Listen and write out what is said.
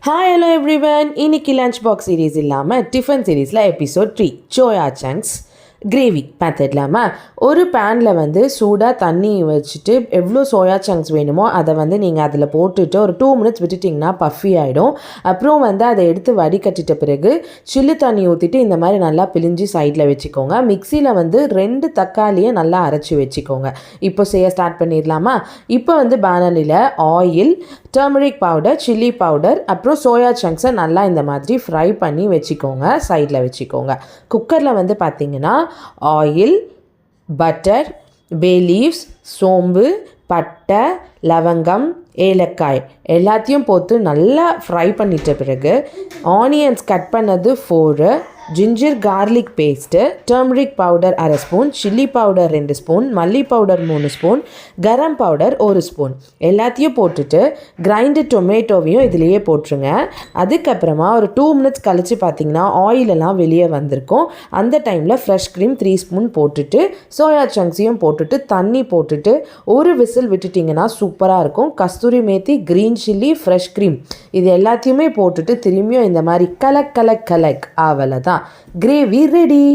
Hi, hello everyone. இன்னைக்கு lunch box series இல்லாமல் tiffin சீரீஸில் எபிசோட் 3 சோயா சங்க்ஸ் கிரேவி பார்த்துடலாமா. ஒரு பேனில் சூடாக தண்ணி வச்சுட்டு எவ்வளோ சோயா சங்க்ஸ் வேணுமோ அதை நீங்கள் அதில் போட்டுட்டு ஒரு 2 minutes விட்டுட்டிங்கன்னா பஃபி ஆகிடும். அப்புறம் அதை எடுத்து வடிகட்டிட்ட பிறகு சில்லு தண்ணி ஊற்றிட்டு இந்த மாதிரி நல்லா பிழிஞ்சு சைடில் வச்சுக்கோங்க. மிக்சியில் 2 தக்காளியை நல்லா அரைச்சி வச்சுக்கோங்க. இப்போ செய்ய ஸ்டார்ட் பண்ணிடலாமா. இப்போ பேனலில் oil, turmeric powder, chilli powder, அப்புறம் சோயா சங்க்ஸை நல்லா இந்த மாதிரி ஃப்ரை பண்ணி வச்சுக்கோங்க. சைடில் வச்சுக்கோங்க. குக்கரில் பார்த்தீங்கன்னா ஆயில், பட்டர், பே லீவ்ஸ், சோம்பு, பட்டை, லவங்கம், ஏலக்காய் எல்லாத்தையும் போட்டு நல்லா ஃப்ரை பண்ணிட்ட பிறகு ஆனியன்ஸ் கட் பண்ணது 4, ginger garlic paste, turmeric powder 1/2 spoon, chilli powder 2 spoon, மல்லி பவுடர் 3 ஸ்பூன், கரம் பவுடர் 1 ஸ்பூன் எல்லாத்தையும் போட்டுட்டு கிரைண்டட் டொமேட்டோவையும் இதிலையே போட்டுருங்க. அதுக்கப்புறமா ஒரு 2 minutes கழித்து பார்த்திங்கன்னா ஆயிலெல்லாம் வெளியே வந்திருக்கும். அந்த டைமில் ஃப்ரெஷ் க்ரீம் 3 ஸ்பூன் போட்டுட்டு சோயா சங்க்ஸையும் போட்டுட்டு தண்ணி போட்டுட்டு ஒரு விசில் விட்டுட்டிங்கன்னா சூப்பராக இருக்கும். Kasuri methi, green chilli, fresh cream இது எல்லாத்தையுமே போட்டுட்டு திரும்பியும் இந்த மாதிரி கலக் ஆவலை தான் கிரேவி ரெடி.